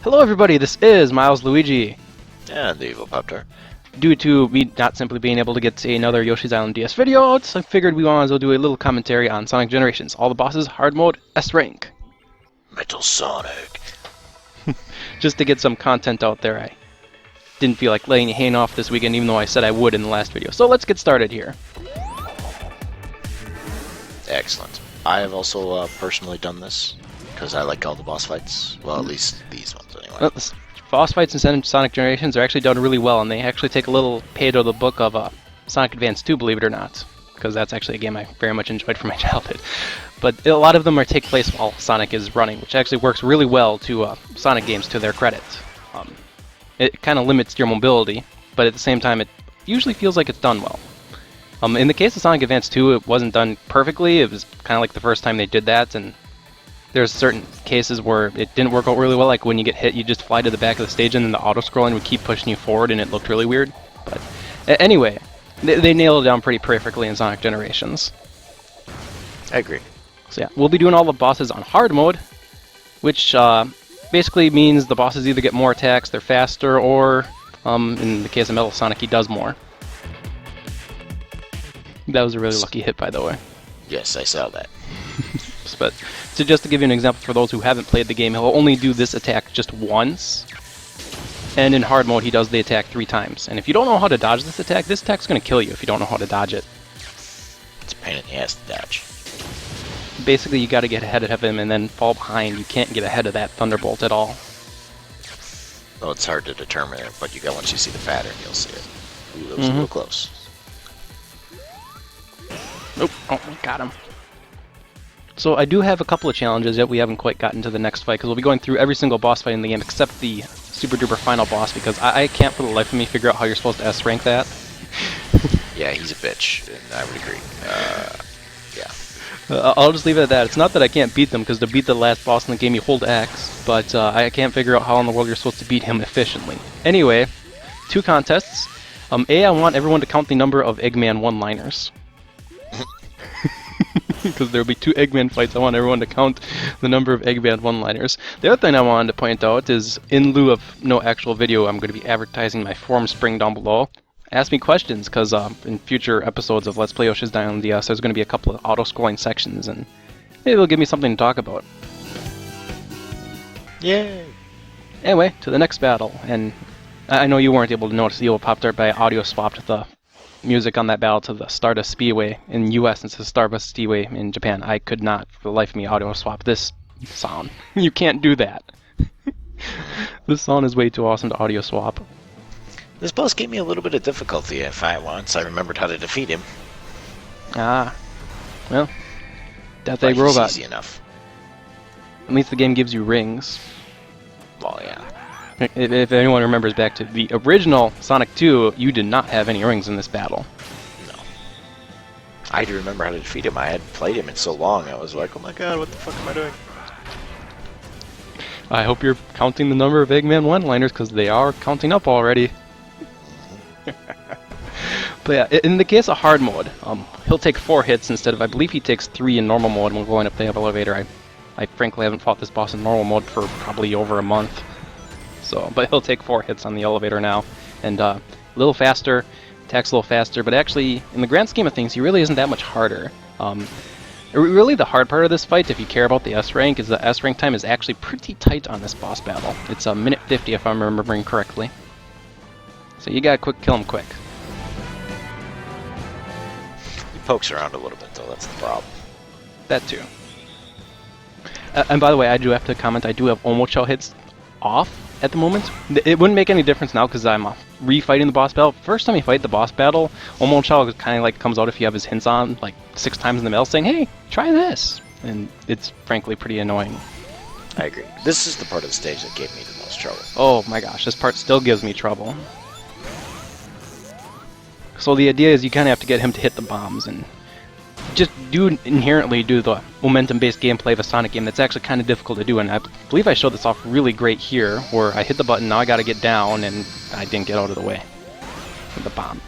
Hello everybody, this is Milesluigi. And the evil Pop-Tart. Due to me not simply being able to get another Yoshi's Island DS video out, I figured we might as well do a little commentary on Sonic Generations. All the bosses, hard mode, S rank. Metal Sonic. Just to get some content out there. I didn't feel like letting you hang off this weekend, even though I said I would in the last video. So let's get started here. Excellent. I have also personally done this, because I like all the boss fights. Well, at least these ones anyway. Well, the boss fights in Sonic Generations are actually done really well, and they actually take a little page out of the book of Sonic Advance 2, believe it or not. Because that's actually a game I very much enjoyed from my childhood. But a lot of them take place while Sonic is running, which actually works really well to Sonic games to their credit. It kind of limits your mobility, but at the same time it usually feels like it's done well. In the case of Sonic Advance 2, it wasn't done perfectly. It was kind of like the first time they did that, and there's certain cases where it didn't work out really well, like when you get hit, you just fly to the back of the stage and then the auto-scrolling would keep pushing you forward and it looked really weird. But anyway, they nailed it down pretty perfectly in Sonic Generations. I agree. So yeah, we'll be doing all the bosses on hard mode, which basically means the bosses either get more attacks, they're faster, or in the case of Metal Sonic, he does more. That was a really lucky hit, by the way. Yes, I saw that. But so just to give you an example for those who haven't played the game, he'll only do this attack just once. And in hard mode, he does the attack 3 times. And if you don't know how to dodge this attack's going to kill you if you don't know how to dodge it. It's a pain in the ass to dodge. Basically, you got to get ahead of him and then fall behind. You can't get ahead of that Thunderbolt at all. Well, it's hard to determine it, but once you see the pattern, you'll see it. Ooh, that was real close. Nope. Oh, got him. So I do have a couple of challenges yet we haven't quite gotten to the next fight, because we'll be going through every single boss fight in the game except the super duper final boss, because I can't for the life of me figure out how you're supposed to S rank that. Yeah, he's a bitch, and I would agree. I'll just leave it at that. It's not that I can't beat them, because to beat the last boss in the game you hold X, but I can't figure out how in the world you're supposed to beat him efficiently. Anyway, 2 contests. A, I want everyone to count the number of Eggman one-liners. Because there will be 2 Eggman fights, I want everyone to count the number of Eggman one-liners. The other thing I wanted to point out is, in lieu of no actual video, I'm going to be advertising my forum spring down below. Ask me questions, because in future episodes of Let's Play Yoshi's Island DS, there's going to be a couple of auto-scrolling sections, and maybe it'll give me something to talk about. Yay! Anyway, to the next battle, and I know you weren't able to notice the old Pop-Tart, but I audio swapped the music on that battle to the Stardust Speedway in the US instead of Stardust Speedway in Japan. I could not, for the life of me, audio swap this sound. You can't do that. This sound is way too awesome to audio swap. This boss gave me a little bit of difficulty once I remembered how to defeat him. Ah. Well, Death But Egg he's Robot. easy enough. At least the game gives you rings. Well, yeah. If anyone remembers back to the original Sonic 2, you did not have any rings in this battle. No. I do remember how to defeat him. I had played him in so long, I was like, oh my god, what the fuck am I doing? I hope you're counting the number of Eggman one-liners, because they are counting up already. But yeah, in the case of hard mode, he'll take 4 hits instead of, I believe he takes 3 in normal mode when going up the elevator. I frankly haven't fought this boss in normal mode for probably over a month. So, but he'll take 4 hits on the elevator now, and a little faster, attacks a little faster, but actually, in the grand scheme of things, he really isn't that much harder. Really the hard part of this fight, if you care about the S rank, is the S rank time is actually pretty tight on this boss battle. It's a minute 50 if I'm remembering correctly. So you gotta kill him quick. He pokes around a little bit, though, that's the problem. That too. And by the way, I do have to comment, I do have Omo Shell hits off at the moment. It wouldn't make any difference now because I'm refighting the boss battle. First time you fight the boss battle, Omo Shell kind of like comes out if you have his hints on like 6 times in the middle saying, hey, try this. And it's frankly pretty annoying. I agree. This is the part of the stage that gave me the most trouble. Oh my gosh, this part still gives me trouble. So the idea is you kind of have to get him to hit the bombs and just inherently do the momentum-based gameplay of a Sonic game that's actually kind of difficult to do, and I believe I showed this off really great here, where I hit the button, now I gotta get down, and I didn't get out of the way with the bomb.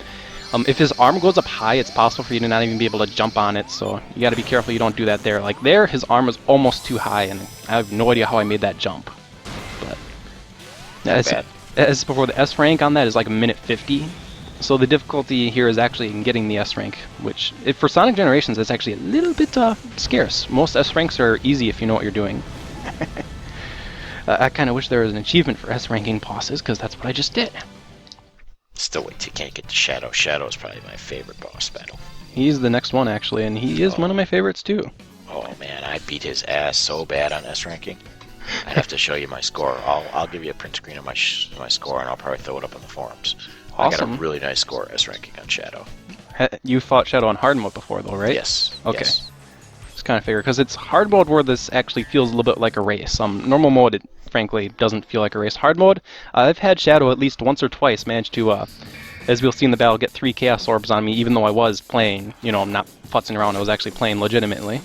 If his arm goes up high, it's possible for you to not even be able to jump on it, so you gotta be careful you don't do that there. Like there, his arm was almost too high, and I have no idea how I made that jump. But Not bad. As before, the S rank on that is like a minute 50. So the difficulty here is actually in getting the S rank, which for Sonic Generations, it's actually a little bit scarce. Most S ranks are easy if you know what you're doing. I kind of wish there was an achievement for S ranking bosses, because that's what I just did. Still wait till you can't get to Shadow. Shadow is probably my favorite boss battle. He's the next one, actually, and he is one of my favorites, too. Oh man, I beat his ass so bad on S ranking. I'd have to show you my score. I'll give you a print screen of my score, and I'll probably throw it up on the forums. Awesome. I got a really nice score S ranking on Shadow. You fought Shadow on hard mode before, though, right? Yes. Okay. Yes. Just kind of figure, because it's hard mode where this actually feels a little bit like a race. Normal mode, it frankly doesn't feel like a race. Hard mode, I've had Shadow at least once or twice manage to, as we'll see in the battle, get 3 Chaos Orbs on me, even though I was playing, I'm not futzing around, I was actually playing legitimately.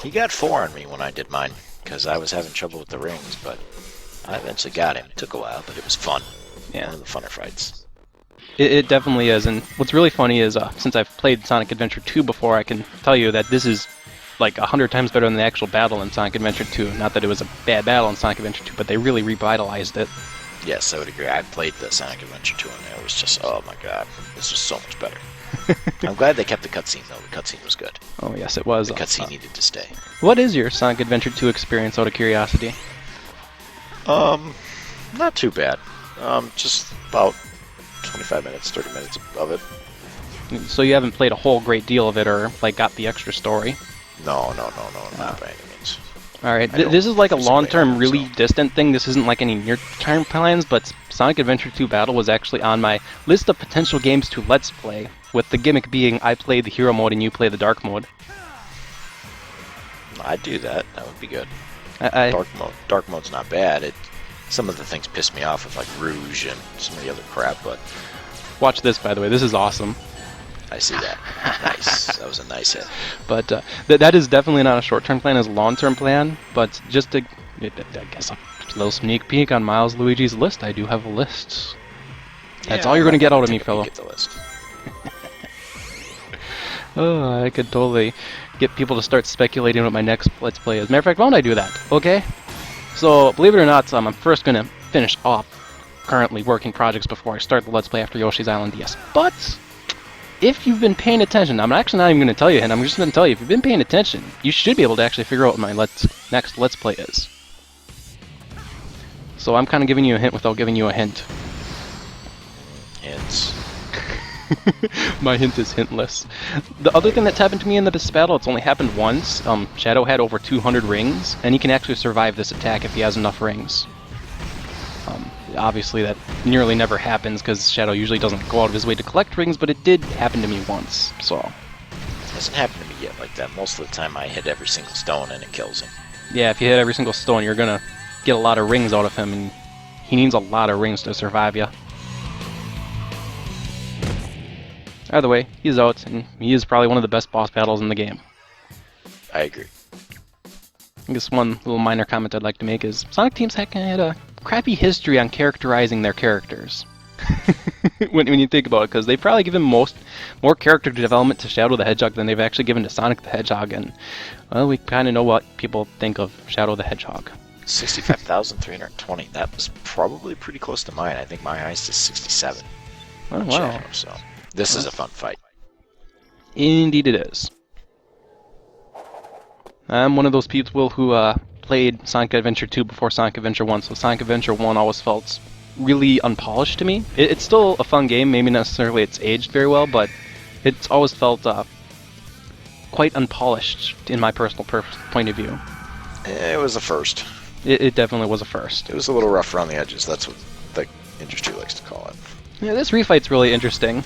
He got 4 on me when I did mine, because I was having trouble with the rings, but I eventually got him. It took a while, but it was fun. Yeah. One of the funner fights. It definitely is, and what's really funny is, since I've played Sonic Adventure 2 before, I can tell you that this is like 100 times better than the actual battle in Sonic Adventure 2. Not that it was a bad battle in Sonic Adventure 2, but they really revitalized it. Yes, I would agree. I played the Sonic Adventure 2 and it was just, oh my god, this was so much better. I'm glad they kept the cutscene though. The cutscene was good. Oh yes, it was. The cutscene needed to stay. What is your Sonic Adventure 2 experience, out of curiosity? Not too bad. Just about 25 minutes, 30 minutes of it. So you haven't played a whole great deal of it, or like got the extra story? No, not by any means. Alright, this is like a long-term, really distant thing. This isn't like any near-term plans, but Sonic Adventure 2 Battle was actually on my list of potential games to Let's Play, with the gimmick being I play the hero mode and you play the dark mode. I'd do that. That would be good. Dark mode's not bad. Some of the things piss me off with like Rouge and some of the other crap, but... Watch this, by the way. This is awesome. I see that. Nice. That was a nice hit. But that is definitely not a short-term plan, it's a long-term plan. But just to, I guess, a little sneak peek on Milesluigi's list. I do have a list. That's all you're going to get out of me, fellow. Get the list. Oh, I could totally get people to start speculating what my next Let's Play is. Matter of fact, why don't I do that? Okay? So, believe it or not, I'm first going to finish off currently working projects before I start the Let's Play after Yoshi's Island DS. But if you've been paying attention, I'm actually not even going to tell you, and I'm just going to tell you, if you've been paying attention, you should be able to actually figure out what my next Let's Play is. So I'm kind of giving you a hint without giving you a hint. Hints. My hint is hintless. The other thing that's happened to me in this battle, it's only happened once. Shadow had over 200 rings, and he can actually survive this attack if he has enough rings. Obviously that nearly never happens because Shadow usually doesn't go out of his way to collect rings, but it did happen to me once, so... It hasn't happened to me yet like that. Most of the time I hit every single stone and it kills him. Yeah, if you hit every single stone, you're gonna get a lot of rings out of him, and he needs a lot of rings to survive you. Either way, he's out, and he is probably one of the best boss battles in the game. I agree. I guess one little minor comment I'd like to make is Sonic Team's had a crappy history on characterizing their characters. when you think about it, because they've probably given more character development to Shadow the Hedgehog than they've actually given to Sonic the Hedgehog, and, well, we kind of know what people think of Shadow the Hedgehog. 65,320. That was probably pretty close to mine. I think my highest is 67. Oh, wow. Shadow, so this is a fun fight. Indeed it is. I'm one of those people who played Sonic Adventure 2 before Sonic Adventure 1, so Sonic Adventure 1 always felt really unpolished to me. It's still a fun game, maybe not necessarily it's aged very well, but it's always felt quite unpolished in my personal point of view. It was a first. It definitely was a first. It was a little rough around the edges, that's what the industry likes to call it. Yeah, this refight's really interesting.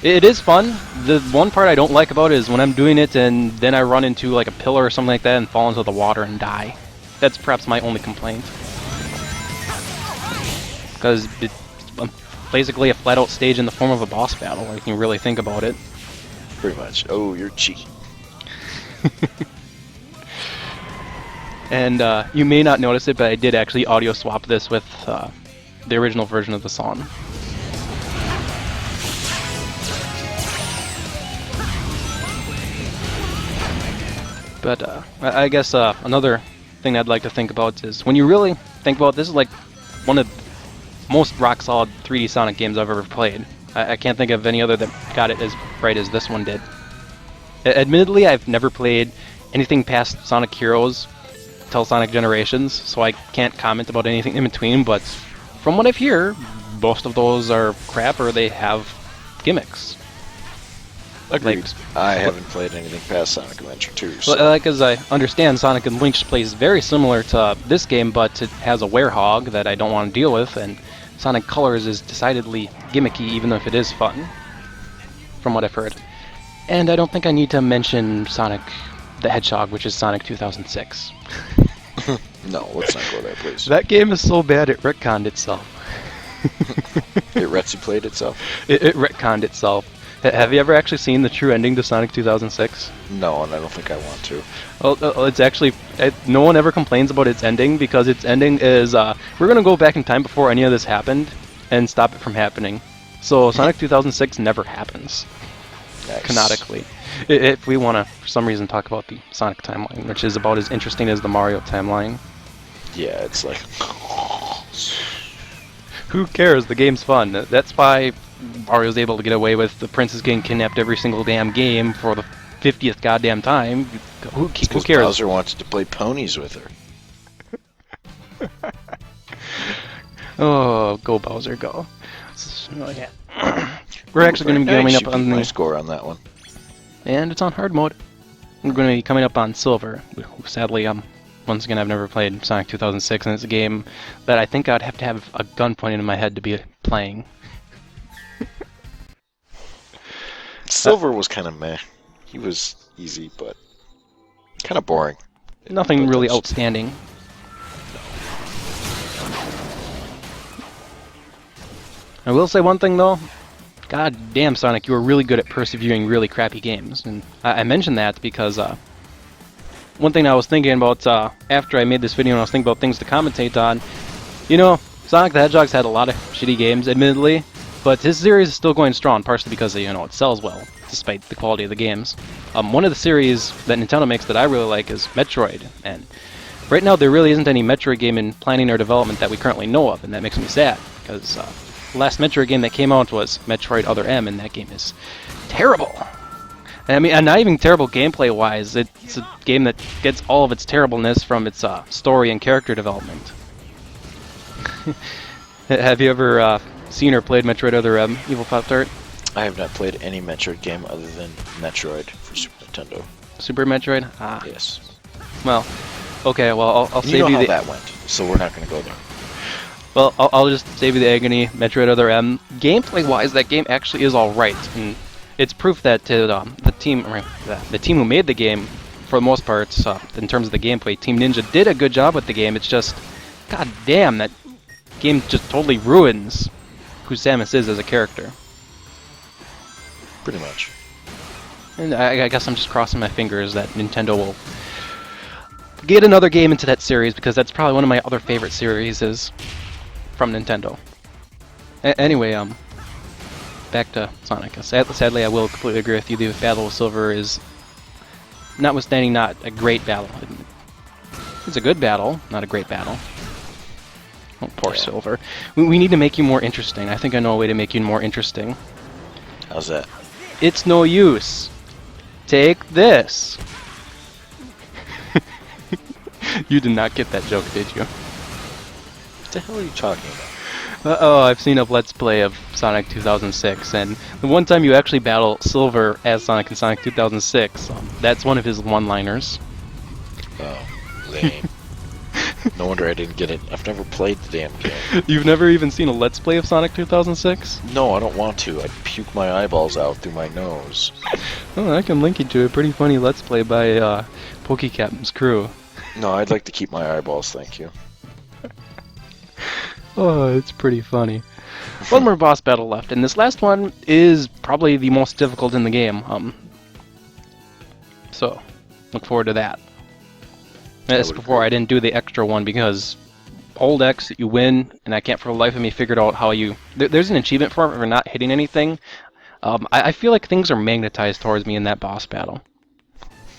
It is fun. The one part I don't like about it is when I'm doing it and then I run into like a pillar or something like that and fall into the water and die. That's perhaps my only complaint. Because it's basically a flat-out stage in the form of a boss battle, if you really think about it. Pretty much. Oh, you're cheating. And you may not notice it, but I did actually audio swap this with the original version of the song. But I guess another thing I'd like to think about is when you really think about it, this is like one of the most rock-solid 3D Sonic games I've ever played. I can't think of any other that got it as right as this one did. Admittedly, I've never played anything past Sonic Heroes till Sonic Generations, so I can't comment about anything in between, but from what I've heard, most of those are crap or they have gimmicks. Agreed. Like, I haven't played anything past Sonic Adventure 2. So. Like, as I understand, Sonic and Lynx plays very similar to this game, but it has a werehog that I don't want to deal with, and Sonic Colors is decidedly gimmicky, even if it is fun, from what I've heard. And I don't think I need to mention Sonic the Hedgehog, which is Sonic 2006. No, let's not go there, please. That game is so bad it retconned itself. It Retsu played itself? It retconned itself. Have you ever actually seen the true ending to Sonic 2006? No, and I don't think I want to. Well, it's actually... no one ever complains about its ending, because its ending is... we're going to go back in time before any of this happened, and stop it from happening. So Sonic 2006 never happens. Nice. Canonically. If we want to, for some reason, talk about the Sonic timeline, which is about as interesting as the Mario timeline. Yeah, it's like... Who cares? The game's fun. That's why Mario's able to get away with the princess getting kidnapped every single damn game for the 50th goddamn time. Who cares? Bowser wanted to play ponies with her. Oh, go Bowser, go. Oh, yeah. We're actually going to be coming up on my the... score on that one. And it's on hard mode. We're going to be coming up on Silver. Sadly, once again, I've never played Sonic 2006, and it's a game that I think I'd have to have a gun pointed in my head to be playing. Silver was kind of meh. He was easy, but kind of boring. Nothing But really that's- outstanding. I will say one thing, though. God damn, Sonic, you were really good at persevering really crappy games. And I mentioned that because one thing I was thinking about after I made this video and I was thinking about things to commentate on, you know, Sonic the Hedgehog's had a lot of shitty games, admittedly, but his series is still going strong, partially because, you know, it sells well, despite the quality of the games. One of the series that Nintendo makes that I really like is Metroid, and right now there really isn't any Metroid game in planning or development that we currently know of, and that makes me sad, because the last Metroid game that came out was Metroid Other M, and that game is terrible. I mean, and not even terrible gameplay-wise. It's a game that gets all of its terribleness from its story and character development. Have you ever seen or played Metroid Other M, Evil Pop-Tart? I have not played any Metroid game other than Metroid for Super Nintendo. Super Metroid? Ah. Yes. Well, okay, well, I'll You save know you how the... that went, so we're not going to go there. Well, I'll just save you the agony. Metroid Other M. Gameplay-wise, that game actually is alright, and it's proof that the team who made the game, for the most part, in terms of the gameplay, Team Ninja did a good job with the game. It's just, god damn, that game just totally ruins who Samus is as a character. Pretty much. And I guess I'm just crossing my fingers that Nintendo will get another game into that series, because that's probably one of my other favorite series is from Nintendo. Anyway, back to Sonic. Sadly, I will completely agree with you. The Battle with Silver is, notwithstanding, not a great battle. It's a good battle, not a great battle. Oh, poor Yeah. Silver. We need to make you more interesting. I think I know a way to make you more interesting. How's that? It's no use. Take this. You did not get that joke, did you? What the hell are you talking about? Oh, I've seen a Let's Play of Sonic 2006, and the one time you actually battle Silver as Sonic in Sonic 2006, that's one of his one-liners. Oh, lame. No wonder I didn't get it. I've never played the damn game. You've never even seen a Let's Play of Sonic 2006? No, I don't want to. I'd puke my eyeballs out through my nose. Oh, I can link you to a pretty funny Let's Play by PokeCaptain's crew. No, I'd like to keep my eyeballs, thank you. Oh, it's pretty funny. One more boss battle left, and this last one is probably the most difficult in the game. So, look forward to that. As before, I didn't do the extra one because old X, you win, and I can't for the life of me figure out how you... There's an achievement for it for not hitting anything. I feel like things are magnetized towards me in that boss battle.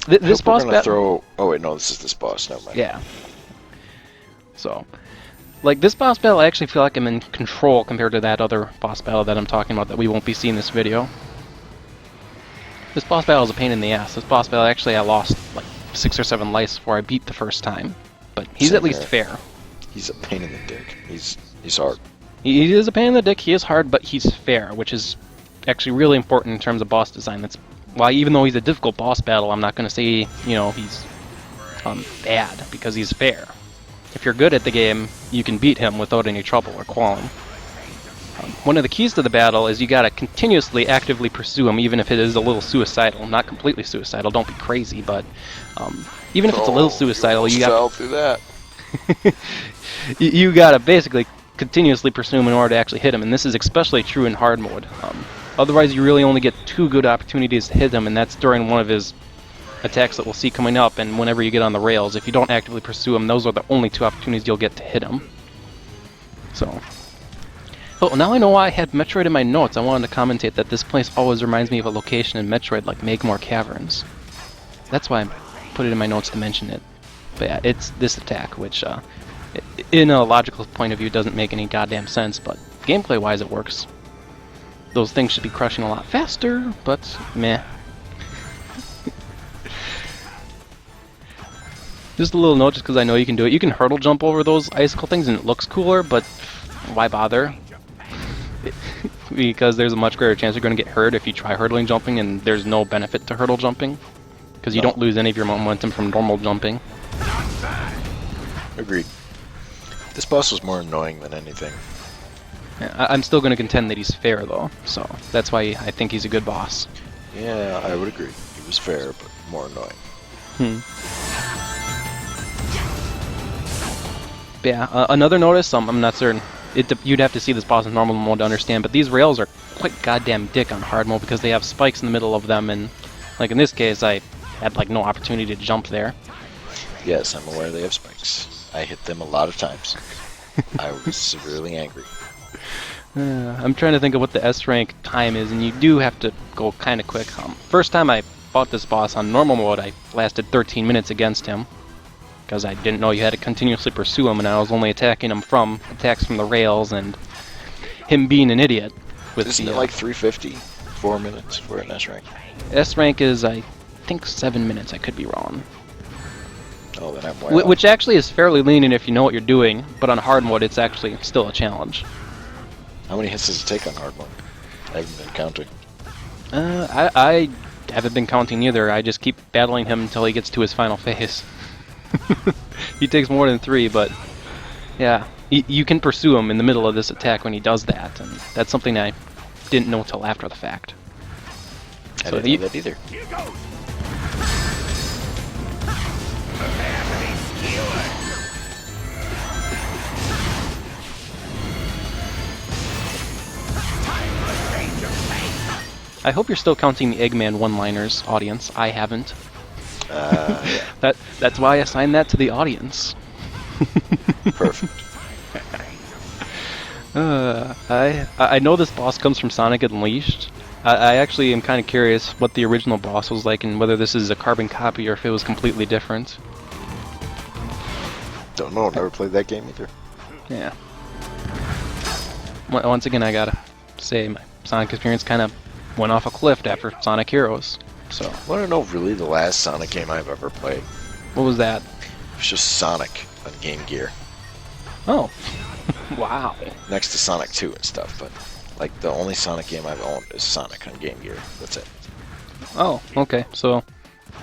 This boss battle... Oh wait, no, this is this boss, never mind. Yeah. So, Like, this boss battle, I actually feel like I'm in control compared to that other boss battle that I'm talking about that we won't be seeing this video. This boss battle is a pain in the ass. This boss battle, actually, I lost like 6 or 7 lives before I beat the first time. But he's Same at least here. fair. He's a pain in the dick. He's hard. He is a pain in the dick, he is hard, but he's fair, which is actually really important in terms of boss design. That's why, even though he's a difficult boss battle, I'm not going to say, you know, he's bad, because he's fair. If you're good at the game, you can beat him without any trouble or qualm. One of the keys to the battle is you gotta continuously, actively pursue him, even if it is a little suicidal. Not completely suicidal, don't be crazy, but even if it's a little suicidal, you fell gotta... through that. you gotta basically continuously pursue him in order to actually hit him, and this is especially true in hard mode. Otherwise, you really only get 2 good opportunities to hit him, and that's during one of his attacks that we'll see coming up, and whenever you get on the rails. If you don't actively pursue him, those are the only 2 opportunities you'll get to hit him. So... Oh, now I know why I had Metroid in my notes. I wanted to commentate that this place always reminds me of a location in Metroid like Magmore Caverns. That's why I put it in my notes to mention it. But yeah, it's this attack, which in a logical point of view doesn't make any goddamn sense, but gameplay-wise it works. Those things should be crushing a lot faster, but meh. Just a little note, just because I know you can do it. You can hurdle jump over those icicle things and it looks cooler, but why bother? Because there's a much greater chance you're going to get hurt if you try hurdling jumping, and there's no benefit to hurdle jumping. Because you don't lose any of your momentum from normal jumping. Agreed. This boss was more annoying than anything. Yeah, I'm still going to contend that he's fair, though, so that's why I think he's a good boss. Yeah, I would agree. He was fair, but more annoying. But yeah, another notice, I'm not certain. You'd have to see this boss in normal mode to understand, but these rails are quite goddamn dick on hard mode because they have spikes in the middle of them, and like in this case, I had like no opportunity to jump there. Yes, I'm aware they have spikes. I hit them a lot of times. I was severely angry. I'm trying to think of what the S rank time is, and you do have to go kind of quick. First time I fought this boss on normal mode, I lasted 13 minutes against him. Because I didn't know you had to continuously pursue him, and I was only attacking him from attacks from the rails, and him being an idiot. Isn't it like 350? 4 minutes for an S rank? S rank is, I think, 7 minutes. I could be wrong. Oh, then I'm way off. Which actually is fairly lenient if you know what you're doing, but on hard mode it's actually still a challenge. How many hits does it take on hard mode? I haven't been counting. I haven't been counting either. I just keep battling him until he gets to his final phase. He takes more than 3, but yeah, you can pursue him in the middle of this attack when he does that, and that's something I didn't know till after the fact. I didn't know that either. I hope you're still counting the Eggman one-liners, audience. I haven't. Yeah. That's why I assigned that to the audience. Perfect. I know this boss comes from Sonic Unleashed. I actually am kind of curious what the original boss was like and whether this is a carbon copy or if it was completely different. Don't know. Never played that game either. Yeah. Once again, I gotta say my Sonic experience kind of went off a cliff after Sonic Heroes. So. I want to know really the last Sonic game I've ever played. What was that? It was just Sonic on Game Gear. Oh. Wow. Next to Sonic 2 and stuff, but like the only Sonic game I've owned is Sonic on Game Gear. That's it. Oh, okay. So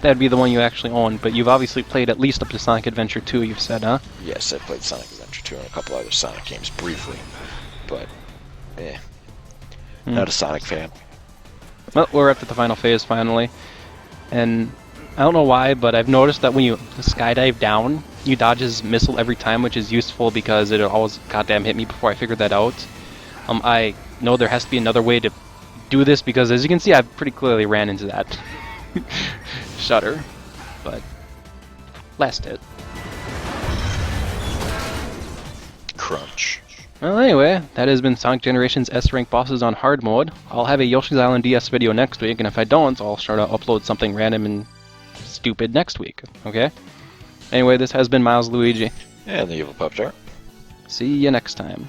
that'd be the one you actually own, but you've obviously played at least up to Sonic Adventure 2, you've said, huh? Yes, I played Sonic Adventure 2 and a couple other Sonic games briefly, but not a Sonic fan. Well, we're up to the final phase finally, and I don't know why, but I've noticed that when you skydive down, you dodge his missile every time, which is useful because it always goddamn hit me before I figured that out. I know there has to be another way to do this because, as you can see, I pretty clearly ran into that shutter, but last hit. Crunch. Well, anyway, that has been Sonic Generations S-Rank bosses on hard mode. I'll have a Yoshi's Island DS video next week, and if I don't, I'll try to upload something random and stupid next week, okay? Anyway, this has been Milesluigi. And the Evil Pop-Tart. See you next time.